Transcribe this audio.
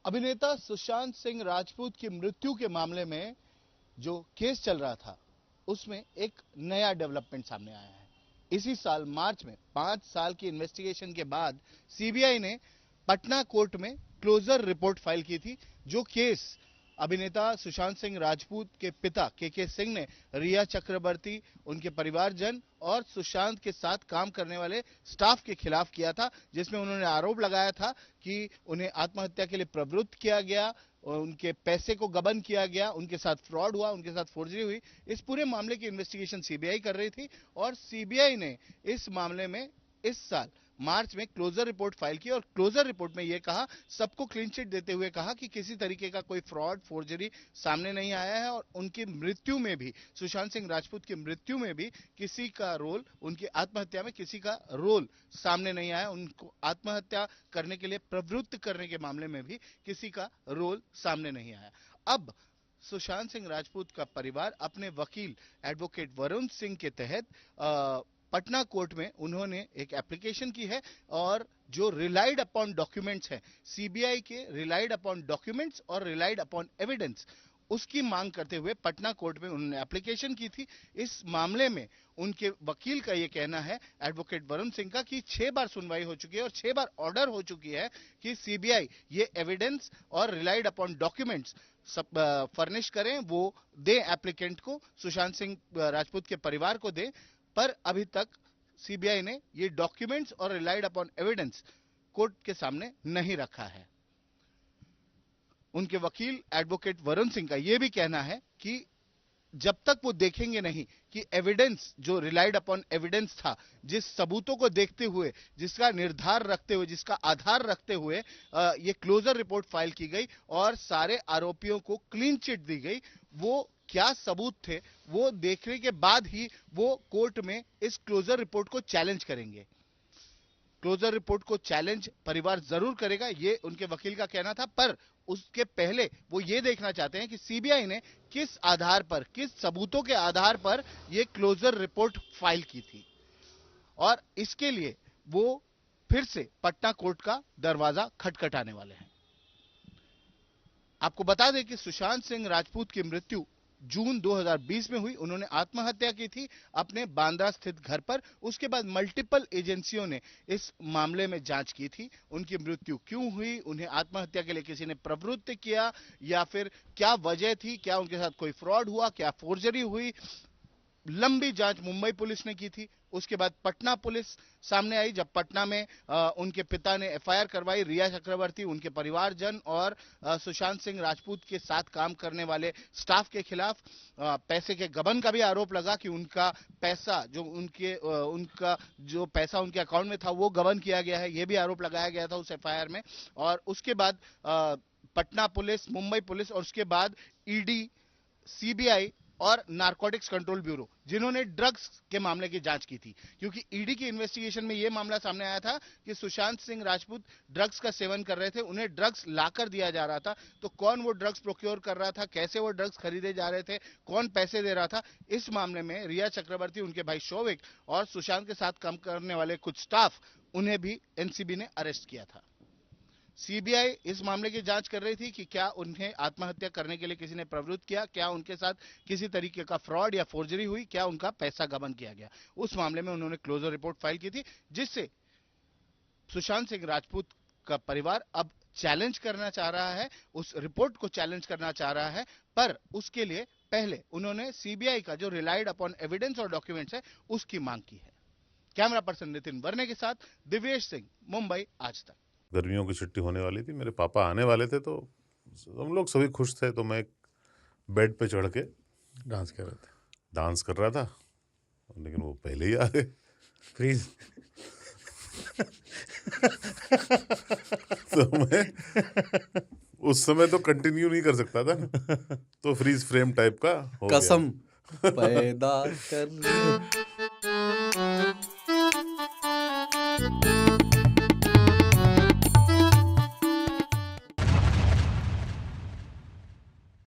अभिनेता सुशांत सिंह राजपूत की मृत्यु के मामले में जो केस चल रहा था उसमें एक नया डेवलपमेंट सामने आया है। इसी साल मार्च में 5 साल की इन्वेस्टिगेशन के बाद सीबीआई ने पटना कोर्ट में क्लोजर रिपोर्ट फाइल की थी। जो केस अभिनेता सुशांत सिंह राजपूत के पिता के सिंह ने रिया चक्रवर्ती, उनके परिवारजन और सुशांत के साथ काम करने वाले स्टाफ के खिलाफ किया था, जिसमें उन्होंने आरोप लगाया था कि उन्हें आत्महत्या के लिए प्रवृत्त किया गया, उनके पैसे को गबन किया गया, उनके साथ फ्रॉड हुआ, उनके साथ फोर्जरी हुई। इस पूरे मामले की इन्वेस्टिगेशन सीबीआई कर रही थी और सीबीआई ने इस मामले में इस साल मार्च में क्लोजर रिपोर्ट फाइल की और क्लोजर रिपोर्ट में यह कहा, सबको क्लीन चिट देते हुए कहा कि किसी तरीके का कोई फ्रॉड फोर्जरी सामने नहीं आया है और उनकी मृत्यु में भी, सुशांत सिंह राजपूत की मृत्यु में भी किसी का रोल, उनकी आत्महत्या में किसी का रोल सामने नहीं आया। उनको आत्महत्या करने के लिए प्रवृत्त करने के मामले में भी किसी का रोल सामने नहीं आया। अब सुशांत सिंह राजपूत का परिवार अपने वकील एडवोकेट वरुण सिंह के तहत पटना कोर्ट में उन्होंने एक एप्लीकेशन की है और जो रिलाइड अपॉन डॉक्यूमेंट्स हैं, सीबीआई के रिलाइड अपॉन डॉक्यूमेंट्स और रिलाइड अपॉन एविडेंस, उसकी मांग करते हुए पटना कोर्ट में उन्होंने एप्लीकेशन की थी। इस मामले में उनके वकील का यह कहना है, एडवोकेट वरुण सिंह का, कि 6 बार सुनवाई हो चुकी है और 6 बार ऑर्डर हो चुकी है कि सीबीआई ये एविडेंस और रिलाइड अपॉन डॉक्यूमेंट्स सब फर्निश करें, वो दे एप्लीकेंट को, सुशांत सिंह राजपूत के परिवार को दे। पर अभी तक सीबीआई ने ये डॉक्यूमेंट्स और रिलाइड अपॉन एविडेंस कोर्ट के सामने नहीं रखा है। उनके वकील एडवोकेट वरुण सिंह का यह भी कहना है कि जब तक वो देखेंगे नहीं कि एविडेंस, जो रिलाइड अपॉन एविडेंस था, जिस सबूतों को देखते हुए, जिसका निर्धार रखते हुए, जिसका आधार रखते हुए ये क्लोजर रिपोर्ट फाइल की गई और सारे आरोपियों को क्लीन चिट दी गई, वो क्या सबूत थे, वो देखने के बाद ही वो कोर्ट में इस क्लोजर रिपोर्ट को चैलेंज करेंगे। क्लोजर रिपोर्ट को चैलेंज परिवार जरूर करेगा, ये उनके वकील का कहना था, पर उसके पहले वो ये देखना चाहते हैं कि सीबीआई ने किस आधार पर, किस सबूतों के आधार पर ये क्लोजर रिपोर्ट फाइल की थी और इसके लिए वो फिर से पटना कोर्ट का दरवाजा खटखटाने वाले हैं। आपको बता दें कि सुशांत सिंह राजपूत की मृत्यु जून 2020 में हुई। उन्होंने आत्महत्या की थी अपने बांद्रा स्थित घर पर। उसके बाद मल्टीपल एजेंसियों ने इस मामले में जांच की थी, उनकी मृत्यु क्यों हुई, उन्हें आत्महत्या के लिए किसी ने प्रवृत्त किया या फिर क्या वजह थी, क्या उनके साथ कोई फ्रॉड हुआ, क्या फोर्जरी हुई। लंबी जांच मुंबई पुलिस ने की थी। उसके बाद पटना पुलिस सामने आई, जब पटना में उनके पिता ने एफआईआर करवाई, रिया चक्रवर्ती, उनके परिवारजन और सुशांत सिंह राजपूत के साथ काम करने वाले स्टाफ के खिलाफ पैसे के गबन का भी आरोप लगा कि उनका पैसा, उनका जो पैसा उनके अकाउंट में था वो गबन किया गया है, यह भी आरोप लगाया गया था उस एफआईआर में। और उसके बाद पटना पुलिस, मुंबई पुलिस और उसके बाद ईडी, सीबीआई और नारकोटिक्स कंट्रोल ब्यूरो, जिन्होंने ड्रग्स के मामले की जांच की थी, क्योंकि ईडी की इन्वेस्टिगेशन में यह मामला सामने आया था कि सुशांत सिंह राजपूत ड्रग्स का सेवन कर रहे थे, उन्हें ड्रग्स लाकर दिया जा रहा था, तो कौन वो ड्रग्स प्रोक्योर कर रहा था, कैसे वो ड्रग्स खरीदे जा रहे थे, कौन पैसे दे रहा था। इस मामले में रिया चक्रवर्ती, उनके भाई शौविक और सुशांत के साथ काम करने वाले कुछ स्टाफ, उन्हें भी एनसीबी ने अरेस्ट किया था। सीबीआई इस मामले की जांच कर रही थी कि क्या उन्हें आत्महत्या करने के लिए किसी ने प्रवृत्त किया, क्या उनके साथ किसी तरीके का फ्रॉड या फोर्जरी हुई, क्या उनका पैसा गबन किया गया। उस मामले में उन्होंने क्लोजर रिपोर्ट फाइल की थी, जिससे सुशांत सिंह राजपूत का परिवार अब चैलेंज करना चाह रहा है, उस रिपोर्ट को चैलेंज करना चाह रहा है। पर उसके लिए पहले उन्होंने सीबीआई का जो रिलाइड अपॉन एविडेंस और डॉक्यूमेंट्स है उसकी मांग की है। कैमरा पर्सन नितिन वर्णे के साथ दिव्येश सिंह, मुंबई, आज तक। गर्मियों की छुट्टी होने वाली थी, मेरे पापा आने वाले थे, तो हम लोग सभी खुश थे। तो मैं बेड पे चढ़ के डांस कर रहे थे, डांस कर रहा था, लेकिन वो पहले ही आ गए। फ्रीज। तो मैं उस समय तो कंटिन्यू नहीं कर सकता था ना, तो फ्रीज फ्रेम टाइप का हो गया। कसम पैदा कर